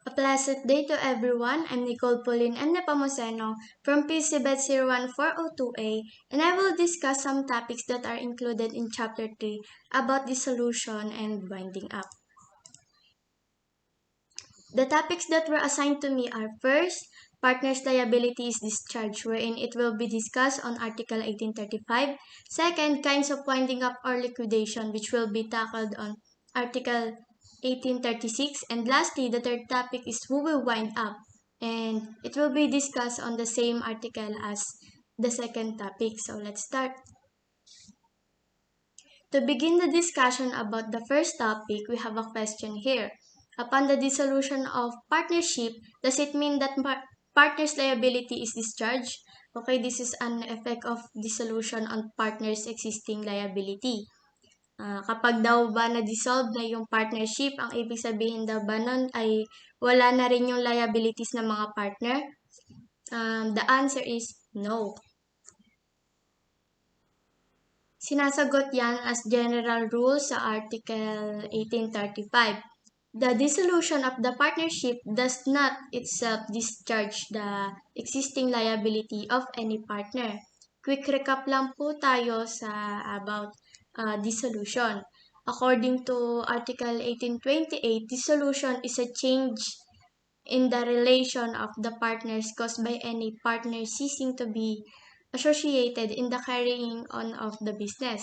A pleasant day to everyone. I'm Nicole Pauline M. Nepomuceno from PCBet 01402A, and I will discuss some topics that are included in Chapter 3 about dissolution and winding up. The topics that were assigned to me are: first, partner's liability is discharged, wherein it will be discussed on Article 1835. Second, kinds of winding up or liquidation, which will be tackled on Article 1836. And lastly, the third topic is who will wind up, and it will be discussed on the same article as the second topic. So let's start. To begin the discussion about the first topic, we have a question here. Upon the dissolution of partnership, does it mean that partner's liability is discharged? Okay, this is an effect of dissolution on partner's existing liability. Kapag daw ba na-dissolve na yung partnership, ang ibig sabihin daw ba nun ay wala na rin yung liabilities ng mga partner? The answer is no. Sinasagot yan as general rule sa Article 1835. The dissolution of the partnership does not itself discharge the existing liability of any partner. Quick recap lang po tayo sa about dissolution. According to Article 1828, dissolution is a change in the relation of the partners caused by any partner ceasing to be associated in the carrying on of the business.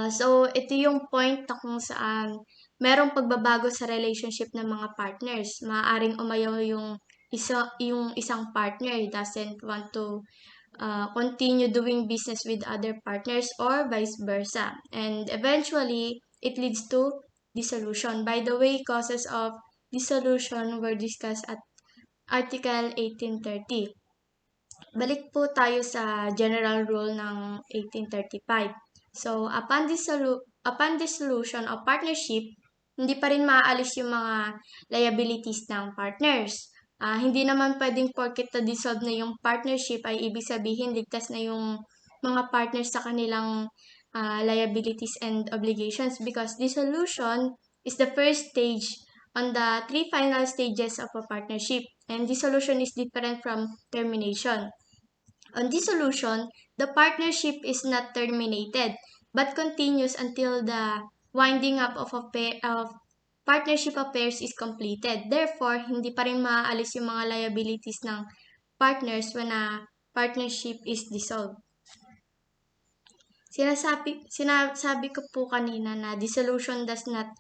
So, ito yung point na kung saan merong pagbabago sa relationship ng mga partners. Maaaring umayaw yung isang partner doesn't want to continue doing business with other partners or vice versa. And eventually, it leads to dissolution. By the way, causes of dissolution were discussed at Article 1830. Balik po tayo sa general rule ng 1835. So, upon dissolution of partnership, hindi pa rin maaalis yung mga liabilities ng partners. Hindi naman pwedeng porket na-dissolve na yung partnership ay ibig sabihin ligtas na yung mga partners sa kanilang liabilities and obligations, because dissolution is the first stage on the three final stages of a partnership, and dissolution is different from termination. On dissolution, the partnership is not terminated but continues until the winding up of partnership affairs is completed. Therefore, hindi pa rin maaalis yung mga liabilities ng partners when a partnership is dissolved. Sinasabi ko po kanina na dissolution does not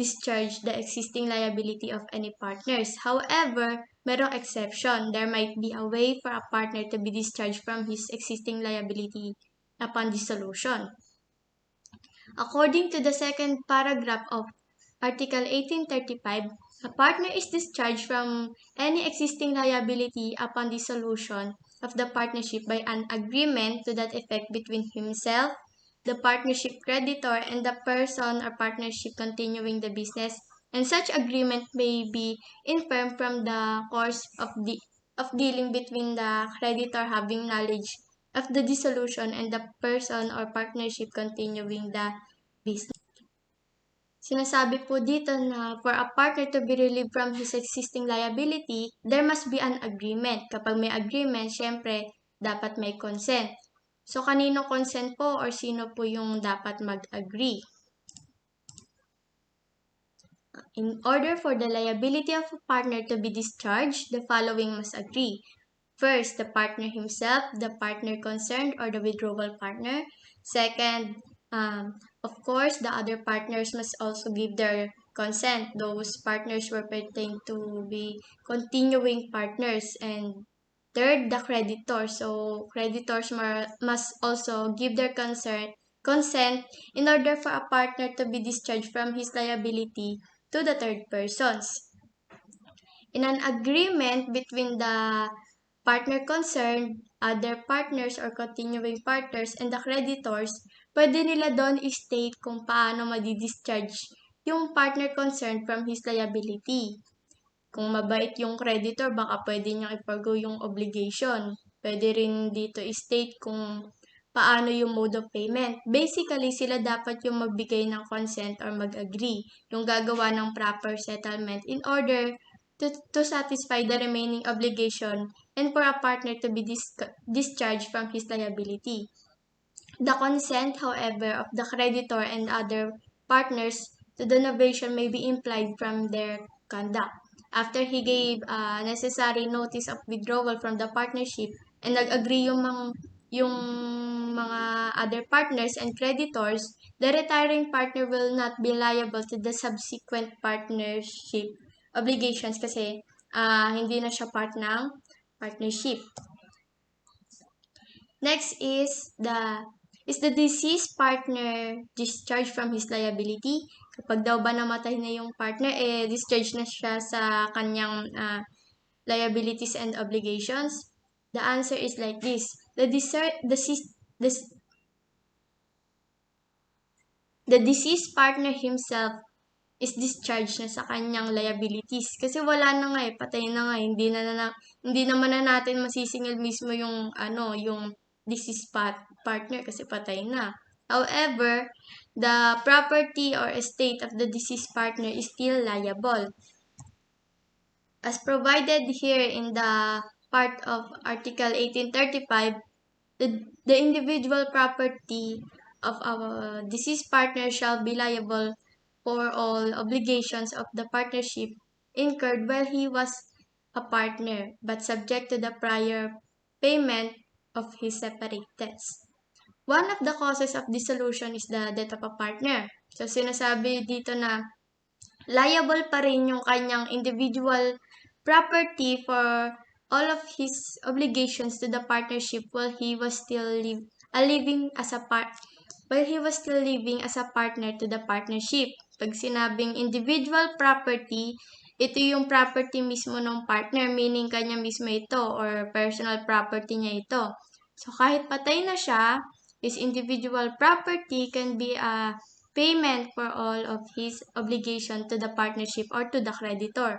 discharge the existing liability of any partners. However, merong exception. There might be a way for a partner to be discharged from his existing liability upon dissolution. According to the second paragraph of Article 1835, a partner is discharged from any existing liability upon dissolution of the partnership by an agreement to that effect between himself, the partnership creditor, and the person or partnership continuing the business, and such agreement may be infirmed from the course of dealing between the creditor having knowledge of the dissolution and the person or partnership continuing the business. Sinasabi po dito na for a partner to be relieved from his existing liability, there must be an agreement. Kapag may agreement, syempre, dapat may consent. So, kanino consent po or sino po yung dapat mag-agree? In order for the liability of a partner to be discharged, the following must agree. First, the partner himself, the partner concerned, or the withdrawal partner. Second, of course, the other partners must also give their consent. Those partners were pertained to be continuing partners. And third, the creditor. So, creditors must also give their consent in order for a partner to be discharged from his liability to the third persons. In an agreement between the partner concerned, other partners or continuing partners, and the creditors, pwede nila doon i-state kung paano madi-discharge yung partner concerned from his liability. Kung mabait yung creditor, baka pwede niyang i-forgo yung obligation. Pwede rin dito i-state kung paano yung mode of payment. Basically, sila dapat yung magbigay ng consent or mag-agree, yung gagawa ng proper settlement in order to satisfy the remaining obligation and for a partner to be discharged from his liability. The consent, however, of the creditor and other partners to the novation may be implied from their conduct. After he gave necessary notice of withdrawal from the partnership and nag-agree yung mga other partners and creditors, the retiring partner will not be liable to the subsequent partnership obligations kasi hindi na siya part ng partnership. Next is the deceased partner discharged from his liability? Kapag daw ba namatay na yung partner, discharge na siya sa kanyang liabilities and obligations? The answer is like this. The deceased partner himself is discharged na sa kanyang liabilities. Kasi wala na nga patay na nga. Hindi naman na natin masisingil mismo yung yung deceased partner kasi patay na. However, the property or estate of the deceased partner is still liable. As provided here in the part of Article 1835, the individual property of our deceased partner shall be liable for all obligations of the partnership incurred while he was a partner, but subject to the prior payment of his separate debts. One of the causes of dissolution is the death of a partner. So, sinasabi dito na liable pa rin yung kanyang individual property for all of his obligations to the partnership while he was still living as a partner to the partnership. Pag sinabing individual property, ito yung property mismo ng partner, meaning kanya mismo ito or personal property niya ito. So kahit patay na siya, his individual property can be a payment for all of his obligation to the partnership or to the creditor.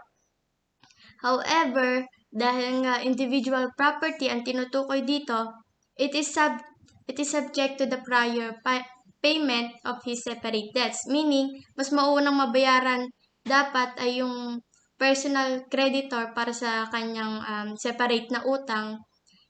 However, dahil nga individual property ang tinutukoy dito, it is subject to the prior payment of his separate debts. Meaning, mas maunang mabayaran dapat ay yung personal creditor para sa kanyang separate na utang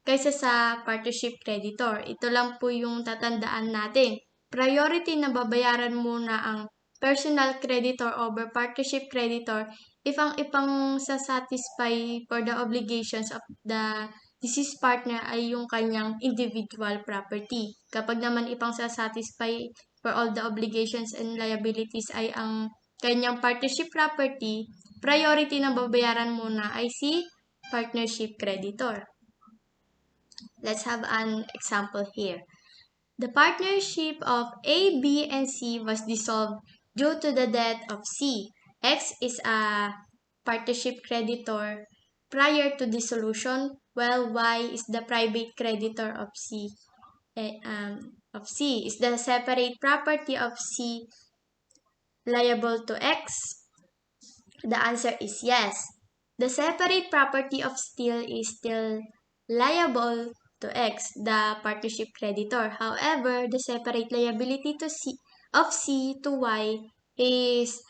kaysa sa partnership creditor. Ito lang po yung tatandaan natin. Priority na babayaran muna ang personal creditor over partnership creditor if ang ipang satisfy for the obligations of the deceased partner ay yung kanyang individual property. Kapag naman ipang satisfy for all the obligations and liabilities ay ang kanyang partnership property, priority na babayaran muna ay si partnership creditor. Let's have an example here. The partnership of A, B, and C was dissolved due to the death of C. X is a partnership creditor prior to dissolution, while Y is the private creditor of C. Is the separate property of C liable to X? The answer is yes. The separate property of is still liable to X, the partnership creditor. However, the separate liability of C to Y is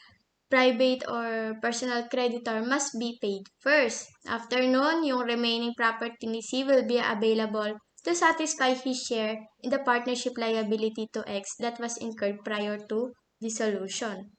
private or personal creditor must be paid first. After nun, yung remaining property ni C will be available to satisfy his share in the partnership liability to X that was incurred prior to dissolution.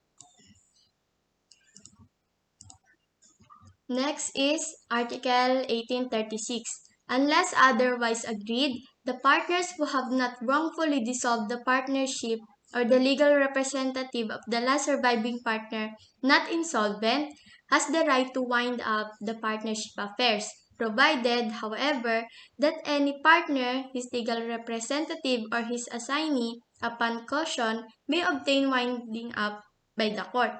Next is Article 1836. Unless otherwise agreed, the partners who have not wrongfully dissolved the partnership or the legal representative of the last surviving partner not insolvent has the right to wind up the partnership affairs, provided, however, that any partner, his legal representative, or his assignee, upon caution, may obtain winding up by the court.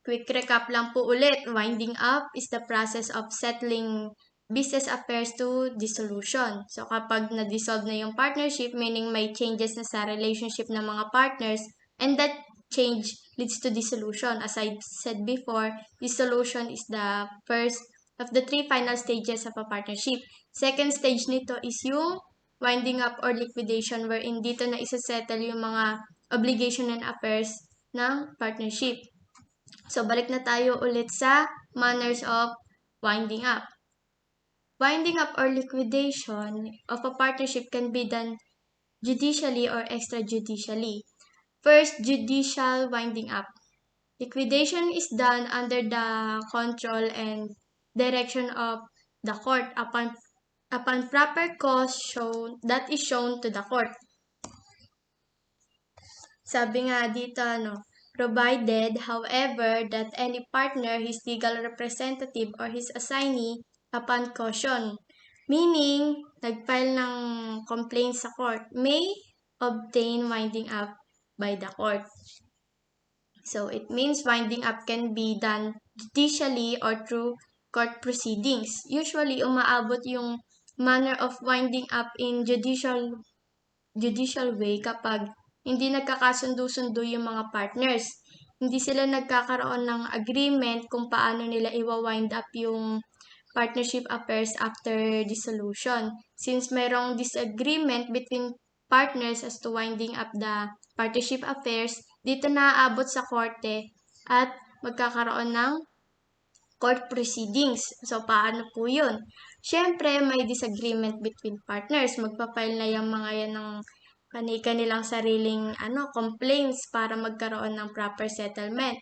Quick recap lang po ulit. Winding up is the process of settling business affairs to dissolution. So kapag na-dissolve na yung partnership, meaning may changes na sa relationship ng mga partners, and that change leads to dissolution. As I said before, dissolution is the first of the three final stages of a partnership. Second stage nito is yung winding up or liquidation, wherein dito na isa-settle yung mga obligation and affairs ng partnership. So, balik na tayo ulit sa manners of winding up. Winding up or liquidation of a partnership can be done judicially or extrajudicially. First, judicial winding up. Liquidation is done under the control and direction of the court upon proper cause that is shown to the court. Sabi nga dito, provided, however, that any partner, his legal representative, or his assignee, upon caution, meaning, nag-file ng complaint sa court, may obtain winding up by the court. So, it means winding up can be done judicially or through court proceedings. Usually, umaabot yung manner of winding up in judicial way kapag hindi nagkakasundo-sundo yung mga partners. Hindi sila nagkakaroon ng agreement kung paano nila iwa-wind up yung partnership affairs after dissolution. Since mayroong disagreement between partners as to winding up the partnership affairs, dito naaabot sa korte at magkakaroon ng court proceedings. So, paano po yun? Siyempre, may disagreement between partners. Magpa-file na yung mga yan ng kanilang sariling complaints para magkaroon ng proper settlement.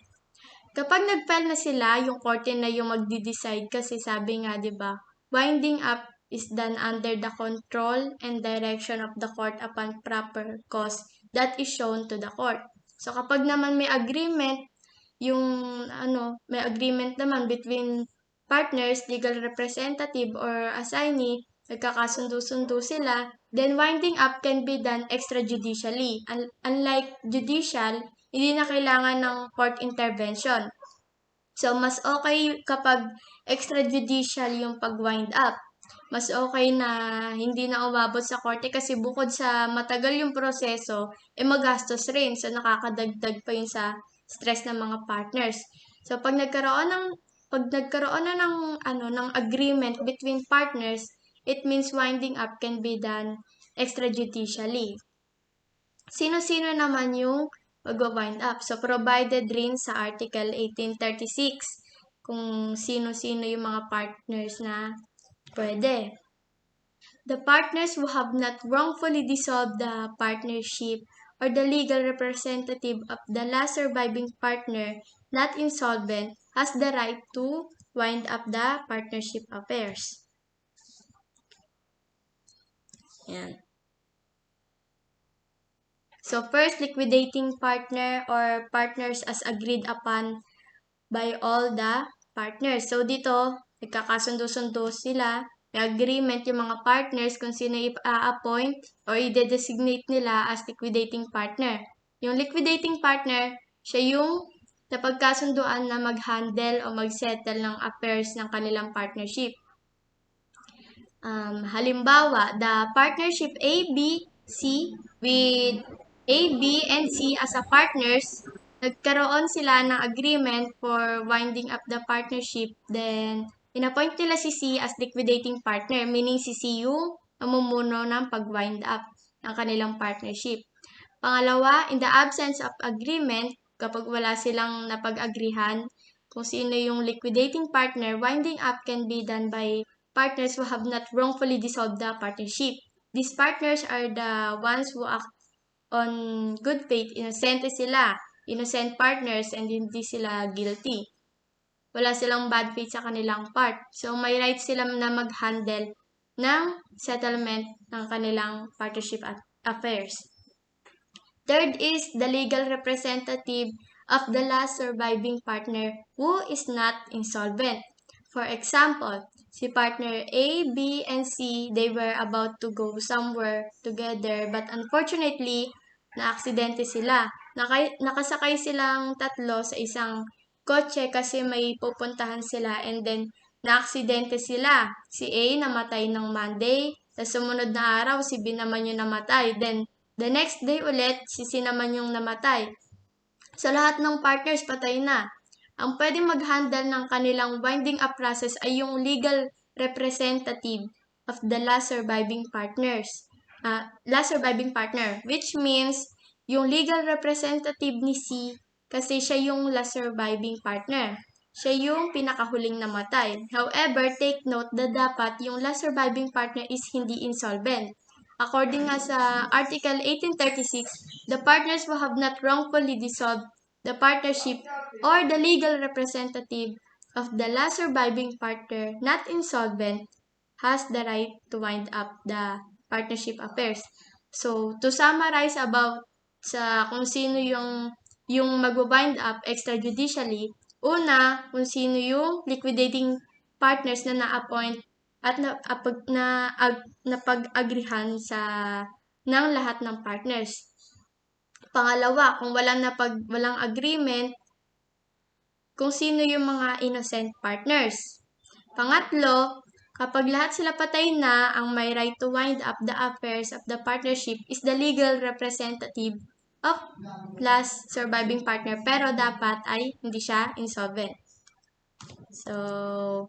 Kapag nag-file na sila, yung korte na yung magdi-decide kasi sabi nga, di ba, winding up is done under the control and direction of the court upon proper cause that is shown to the court. So, kapag naman may agreement, may agreement naman between partners, legal representative, or assignee, nagkakasundo-sundo sila, then winding up can be done extrajudicially. Unlike judicial, hindi na kailangan ng court intervention. So, mas okay kapag extrajudicial yung pag-wind up. Mas okay na hindi na umabot sa korte kasi bukod sa matagal yung proseso, magastos rin. So, nakakadagdag pa yun sa stress ng mga partners. So, pag nagkaroon na ng agreement between partners, it means winding up can be done extrajudicially. Sino-sino naman yung mag-wind up? So, provided rin sa Article 1836 kung sino-sino yung mga partners na pwede. The partners who have not wrongfully dissolved the partnership or the legal representative of the last surviving partner not insolvent has the right to wind up the partnership affairs. Yan. So, first, liquidating partner or partners as agreed upon by all the partners. So, dito, nagkakasundo-sundo sila. May agreement yung mga partners kung sino i-appoint or i-designate nila as liquidating partner. Yung liquidating partner, siya yung napagkasunduan na mag-handle o mag-settle ng affairs ng kanilang partnership. Halimbawa, the partnership A, B, C with A, B, and C as a partners, nagkaroon sila ng agreement for winding up the partnership. Then, inappoint nila si C as liquidating partner, meaning si C yung namumuno ng pag-wind up ng kanilang partnership. Pangalawa, in the absence of agreement, kapag wala silang napag-agrihan, kung sino yung liquidating partner, winding up can be done by partners who have not wrongfully dissolved the partnership. These partners are the ones who act on good faith. Innocent sila. Innocent partners and hindi sila guilty. Wala silang bad faith sa kanilang part. So, may right sila na mag-handle ng settlement ng kanilang partnership affairs. Third is the legal representative of the last surviving partner who is not insolvent. For example, si partner A, B, and C, they were about to go somewhere together but unfortunately, na-aksidente sila. Nakasakay silang tatlo sa isang kotse kasi may pupuntahan sila and then na-aksidente sila. Si A namatay ng Monday, sa sumunod na araw si B naman yung namatay. Then the next day ulit, si C naman yung namatay. So lahat ng partners patay na. Ang pwede mag-handle ng kanilang winding up process ay yung legal representative of the last surviving partner, which means yung legal representative ni C kasi siya yung last surviving partner. Siya yung pinakahuling namatay. However, take note na dapat yung last surviving partner is hindi insolvent. According nga sa Article 1836, the partners who have not wrongfully dissolved the partnership or the legal representative of the last surviving partner not insolvent has the right to wind up the partnership affairs. So, to summarize about sa kung sino yung mag-wind up extrajudicially, una, kung sino yung liquidating partners na na-appoint at napag-agrihan ng lahat ng partners. Pangalawa, kung walang agreement, kung sino yung mga innocent partners. Pangatlo, kapag lahat sila patay na, ang may right to wind up the affairs of the partnership is the legal representative of last surviving partner, pero dapat ay hindi siya insolvent. So,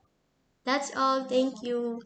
that's all. Thank you.